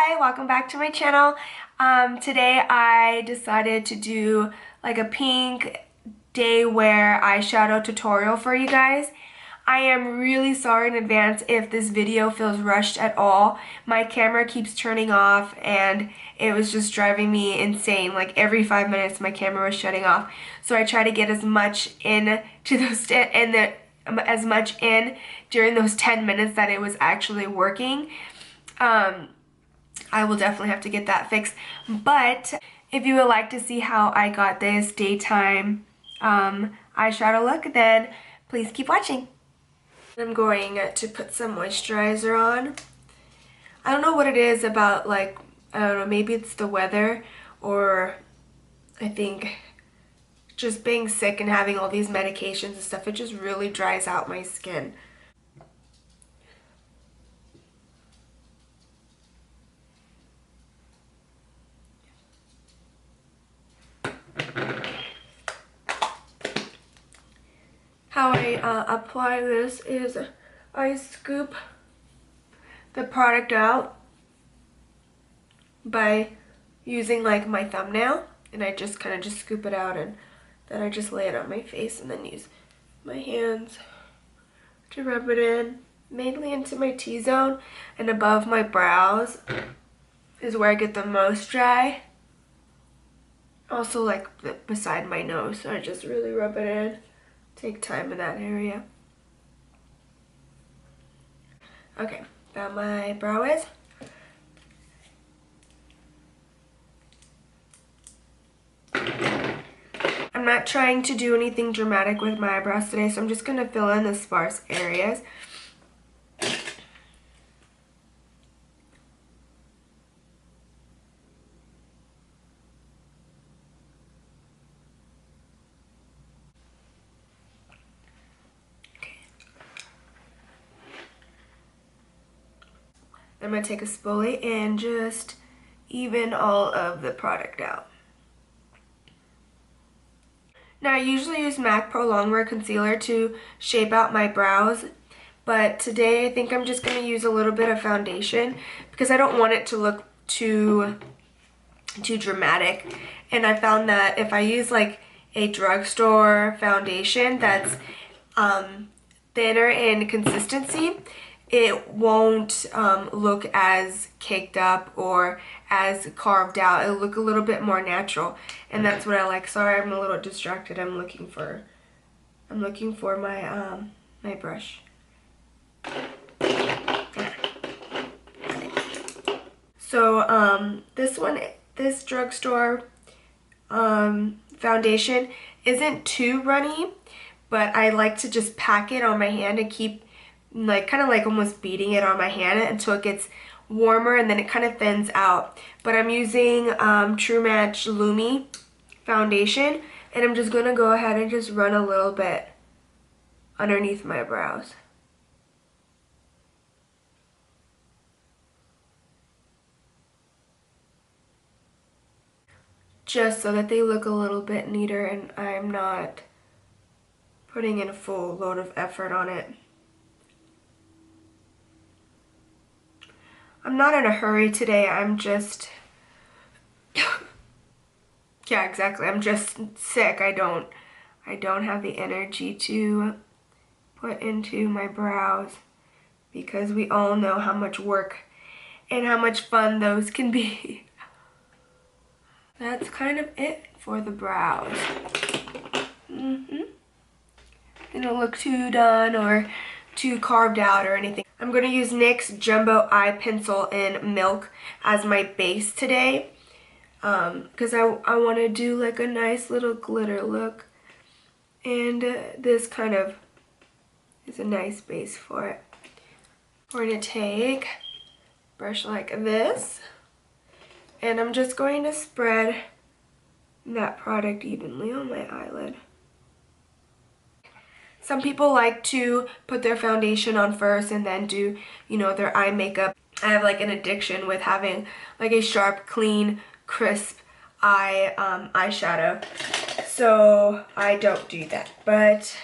Hi, welcome back to my channel. Today I decided to do like a pink day wear eyeshadow tutorial for you guys. I am really sorry in advance if this video feels rushed at all. My camera keeps turning off and it was just driving me insane. Like every 5 minutes my camera was shutting off. So I try to get as much in to those as much in during those 10 minutes that it was actually working. I will definitely have to get that fixed. But if you would like to see how I got this daytime eyeshadow look, then please keep watching. I'm going to put some moisturizer on. I don't know what it is about, like, I don't know, maybe it's the weather, or I think just being sick and having all these medications and stuff, it just really dries out my skin. How I apply this is I scoop the product out by using like my thumbnail, and I just kind of just scoop it out, and then I just lay it on my face and then use my hands to rub it in, mainly into my T-zone and above my brows is where I get the most dry. Also like beside my nose, so I just really rub it in. Take time in that area. Okay, now my brow is. I'm not trying to do anything dramatic with my eyebrows today, so I'm just going to fill in the sparse areas. I'm going to take a spoolie and just even all of the product out. Now I usually use MAC Pro Longwear Concealer to shape out my brows, but today I think I'm just going to use a little bit of foundation because I don't want it to look too dramatic. And I found that if I use like a drugstore foundation that's thinner in consistency, it won't look as caked up or as carved out. It'll look a little bit more natural, and that's what I like. Sorry, I'm a little distracted. I'm looking for my my brush. So this drugstore foundation isn't too runny, but I like to just pack it on my hand and keep like kind of like almost beating it on my hand until it gets warmer, and then it kind of thins out. But I'm using True Match Lumi foundation, and I'm just going to go ahead and just run a little bit underneath my brows. Just so that they look a little bit neater and I'm not putting in a full load of effort on it. I'm not in a hurry today. I'm just yeah, exactly. I'm just sick. I don't have the energy to put into my brows because we all know how much work and how much fun those can be. That's kind of it for the brows. They don't look too done or too carved out or anything. I'm going to use NYX Jumbo Eye Pencil in Milk as my base today because I want to do like a nice little glitter look, and this kind of is a nice base for it. We're going to take a brush like this, and I'm just going to spread that product evenly on my eyelid. Some people like to put their foundation on first and then do, you know, their eye makeup. I have like an addiction with having like a sharp, clean, crisp eyeshadow. So I don't do that. But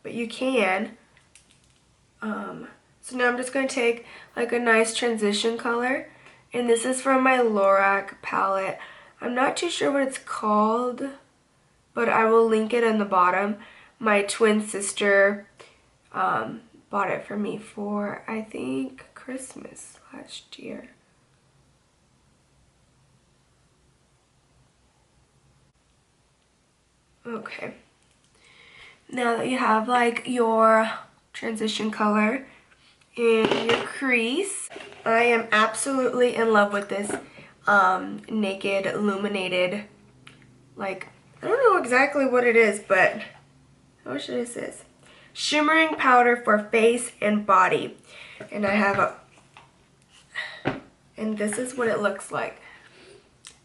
you can So now I'm just going to take like a nice transition color, and this is from my Lorac palette. I'm not too sure what it's called, but I will link it in the bottom. My twin sister bought it for me for, I think, Christmas last year. Okay. Now that you have like your transition color and your crease, I am absolutely in love with this naked illuminated, like, I don't know exactly what it is, but how should I say this? Shimmering powder for face and body. And I have and this is what it looks like.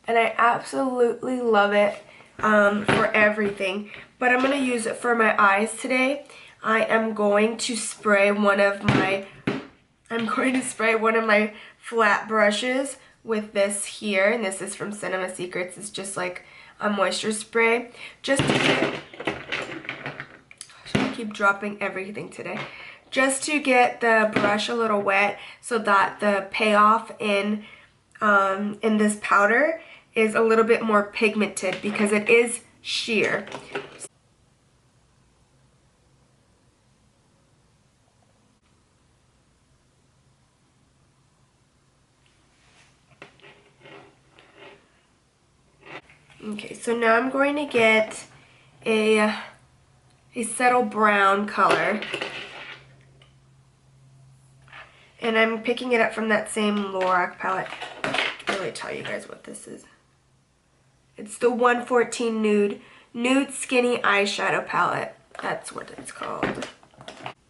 And I absolutely love it for everything. But I'm going to use it for my eyes today. I am going to spray one of my flat brushes with this here, and this is from Cinema Secrets. It's just like a moisture spray, just to get, I keep dropping everything today, just to get the brush a little wet so that the payoff in this powder is a little bit more pigmented because it is sheer. Okay, so now I'm going to get a subtle brown color, and I'm picking it up from that same Lorac palette. I can't really tell you guys what this is. It's the 114 Nude Skinny Eyeshadow Palette. That's what it's called.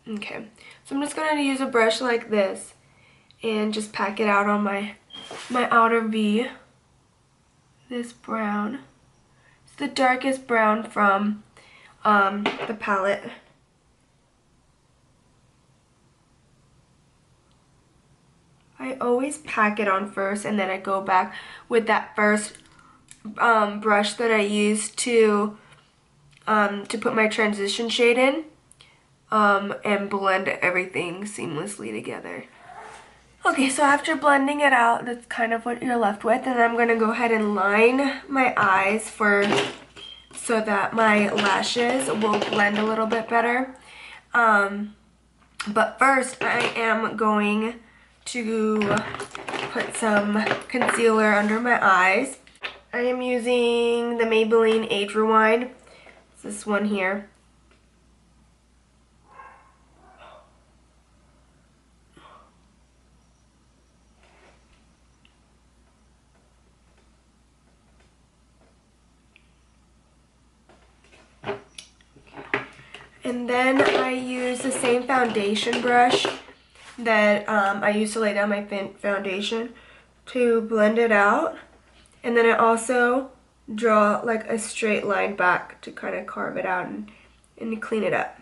Okay, so I'm just going to use a brush like this and just pack it out on my outer V. This brown. It's the darkest brown from the palette. I always pack it on first, and then I go back with that first brush that I used to put my transition shade in and blend everything seamlessly together. Okay, so after blending it out, that's kind of what you're left with, and I'm going to go ahead and line my eyes so that my lashes will blend a little bit better. But first, I am going to put some concealer under my eyes. I am using the Maybelline Age Rewind. It's this one here. And then I use the same foundation brush that I used to lay down my foundation to blend it out. And then I also draw like a straight line back to kind of carve it out and clean it up.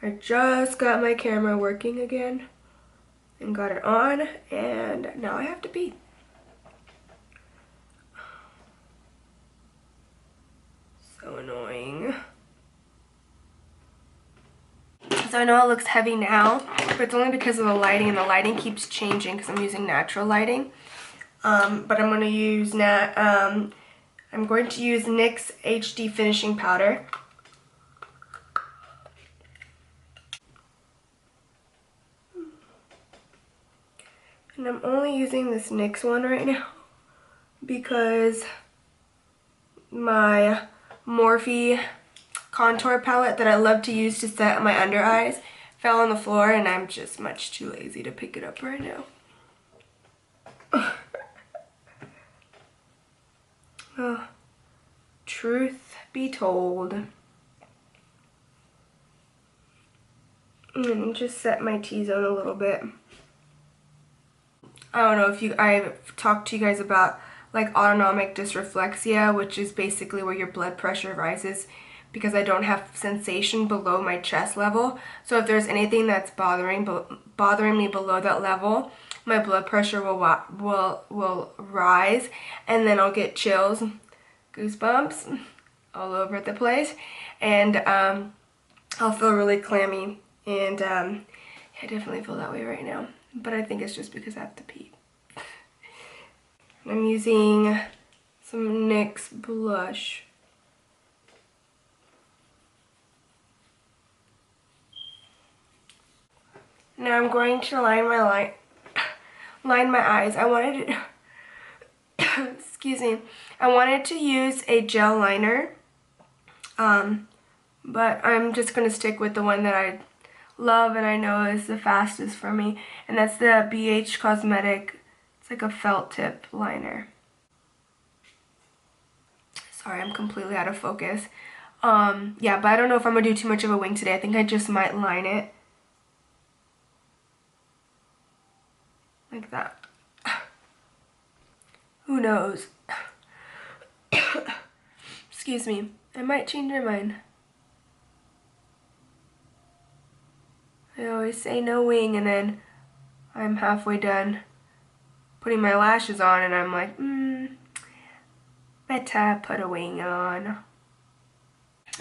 I just got my camera working again and got it on, and now I have to pee. So annoying. So I know it looks heavy now, but it's only because of the lighting, and the lighting keeps changing because I'm using natural lighting. But I'm going to use NYX HD Finishing Powder. And I'm only using this NYX one right now because my Morphe contour palette that I love to use to set my under eyes fell on the floor, and I'm just much too lazy to pick it up right now. Oh, truth be told. And just set my T-zone a little bit. I don't know if I've talked to you guys about like autonomic dysreflexia, which is basically where your blood pressure rises because I don't have sensation below my chest level. So if there's anything that's bothering me below that level, my blood pressure will rise, and then I'll get chills, goosebumps all over the place. And I'll feel really clammy, and I definitely feel that way right now, but I think it's just because I have to pee. I'm using some NYX blush. Now I'm going to line my eyes. I wanted to, excuse me, I wanted to use a gel liner, but I'm just going to stick with the one that I love and I know is the fastest for me, and that's the BH Cosmetic. It's like a felt tip liner. Sorry, I'm completely out of focus. Yeah, but I don't know if I'm gonna do too much of a wing today. I think I just might line it like that. Who knows? Excuse me. I might change my mind. I always say no wing, and then I'm halfway done putting my lashes on, and I'm like, better put a wing on.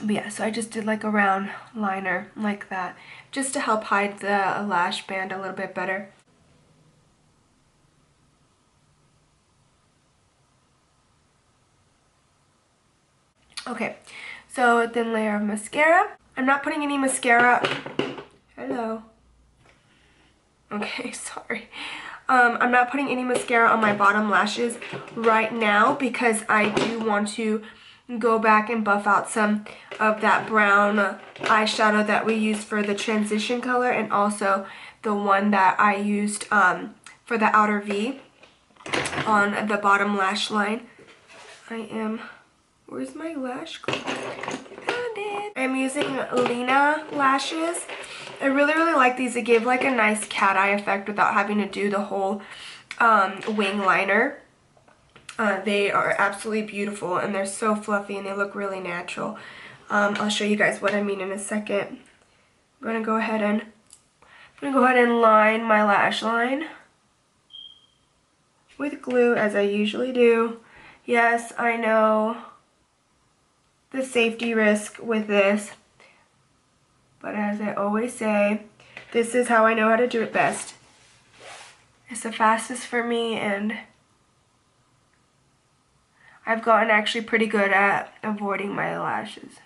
But yeah, so I just did like a round liner like that, just to help hide the lash band a little bit better. Okay, so a thin layer of mascara. I'm not putting any mascara. Hello. Okay, sorry. I'm not putting any mascara on my bottom lashes right now because I do want to go back and buff out some of that brown eyeshadow that we used for the transition color, and also the one that I used for the outer V on the bottom lash line. Where's my lash glue? Found it. I'm using Lena lashes. I really like these. They give like a nice cat eye effect without having to do the whole wing liner. They are absolutely beautiful, and they're so fluffy, and they look really natural. I'll show you guys what I mean in a second. I'm gonna go ahead and line my lash line with glue, as I usually do. Yes, I know the safety risk with this, but as I always say, this is how I know how to do it best. It's the fastest for me, and I've gotten actually pretty good at avoiding my lashes.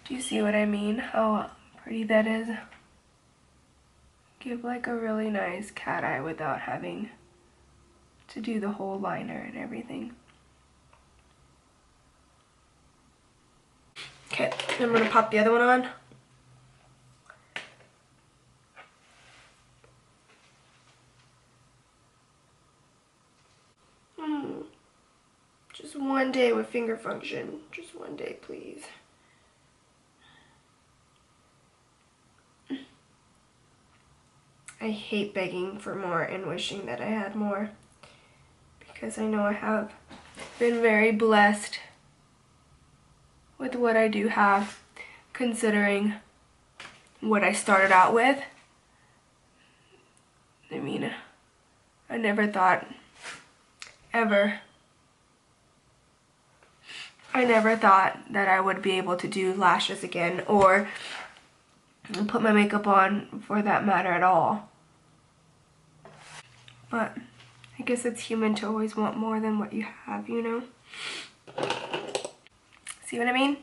Do you see what I mean? How pretty that is? Give like a really nice cat eye without having to do the whole liner and everything. Okay, I'm gonna pop the other one on. Just one day with finger function. Just one day, please. I hate begging for more and wishing that I had more, because I know I have been very blessed with what I do have, considering what I started out with. I mean, I never thought that I would be able to do lashes again, or put my makeup on for that matter at all. But I guess it's human to always want more than what you have, you know? See what I mean?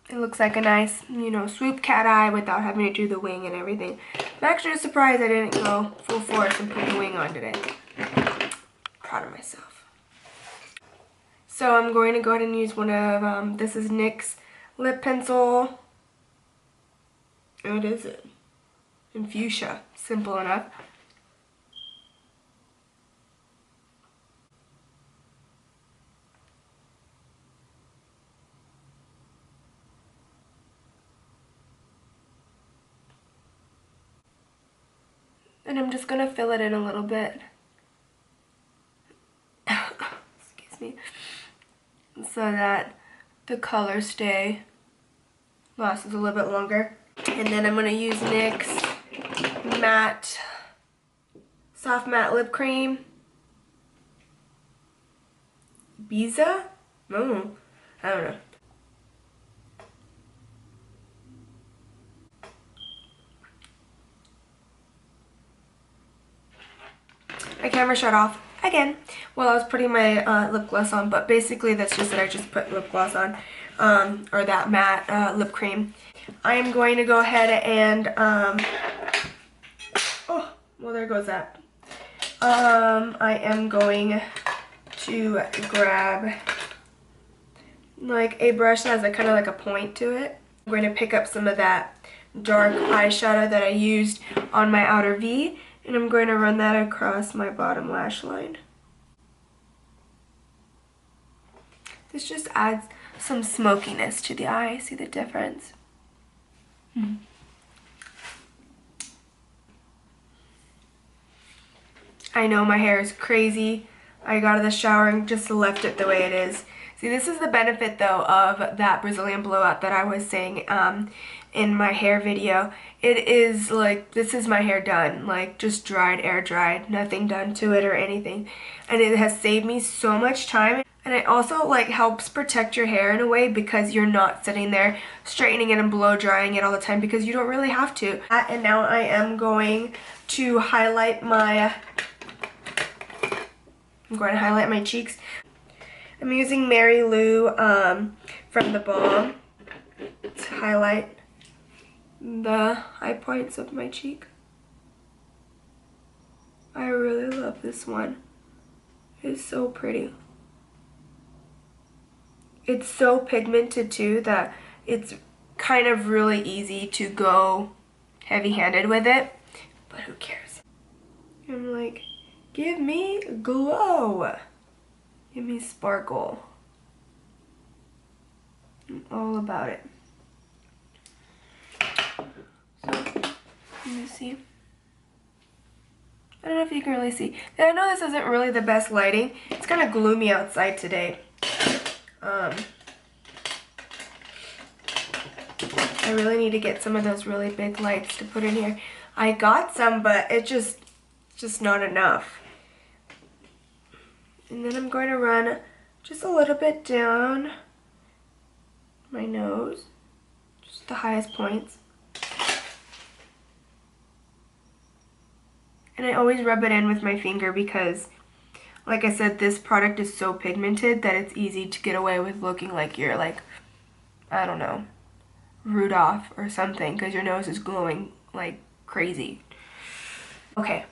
It looks like a nice, you know, swoop cat eye without having to do the wing and everything. I'm actually surprised I didn't go full force and put the wing on today. Proud of myself. So I'm going to go ahead and use one of, this is NYX lip pencil. What is it? In fuchsia. Simple enough. And I'm just gonna fill it in a little bit. Excuse me. So that the color lasts a little bit longer. And then I'm gonna use NYX matte, soft matte lip cream. Biza? No, I don't know. My camera shut off again while I was putting my lip gloss on, but basically that's just that I just put lip gloss on, or that matte lip cream. I am going to go ahead and, oh, well there goes that. I am going to grab like a brush that has a kind of like a point to it. I'm going to pick up some of that dark eyeshadow that I used on my outer V, and I'm going to run that across my bottom lash line. This just adds some smokiness to the eye. See the difference? I know my hair is crazy. I got out of the shower and just left it the way it is. See, this is the benefit though of that Brazilian blowout that I was saying in my hair video. It is like, this is my hair done, like just dried, air dried, nothing done to it or anything. And it has saved me so much time. And it also like helps protect your hair in a way because you're not sitting there straightening it and blow drying it all the time because you don't really have to. And now I am going to highlight my cheeks. I'm using Mary Lou from the Balm to highlight the high points of my cheek. I really love this one. It's so pretty. It's so pigmented too that it's kind of really easy to go heavy-handed with it, but who cares? I'm like, give me glow. Give me sparkle. I'm all about it. So, let me see. I don't know if you can really see. I know this isn't really the best lighting. It's kind of gloomy outside today. I really need to get some of those really big lights to put in here. I got some, but it's just not enough. And then I'm going to run just a little bit down my nose, just the highest points. And I always rub it in with my finger because, like I said, this product is so pigmented that it's easy to get away with looking like you're like, I don't know, Rudolph or something because your nose is glowing like crazy. Okay,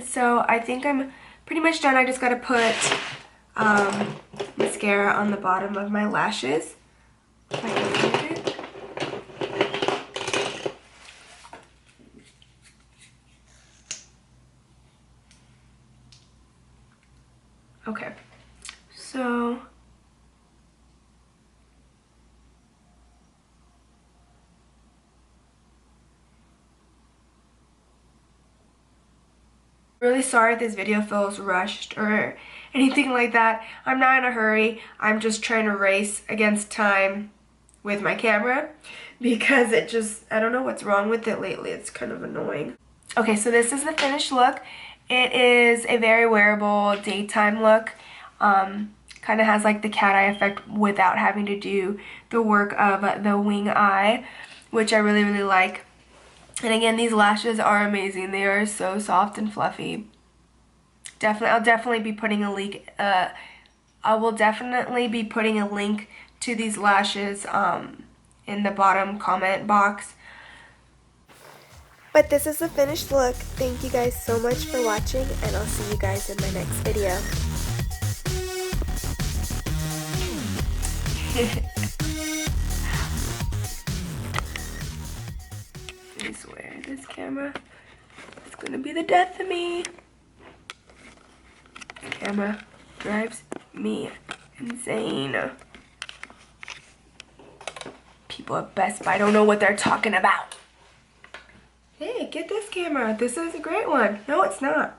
so I think I'm pretty much done. I just gotta put mascara on the bottom of my lashes. If I can find it. Okay, so really sorry if this video feels rushed or anything like that. I'm not in a hurry. I'm just trying to race against time with my camera because it just, I don't know what's wrong with it lately. It's kind of annoying. Okay, so this is the finished look. It is a very wearable daytime look. Kind of has like the cat eye effect without having to do the work of the wing eye, which I really, really like. And again, these lashes are amazing. They are so soft and fluffy. I'll definitely be putting a link. I will definitely be putting a link to these lashes in the bottom comment box. But this is the finished look. Thank you guys so much for watching, and I'll see you guys in my next video. I swear, this camera is gonna be the death of me. This camera drives me insane. People at Best Buy don't know what they're talking about. Hey, get this camera. This is a great one. No, it's not.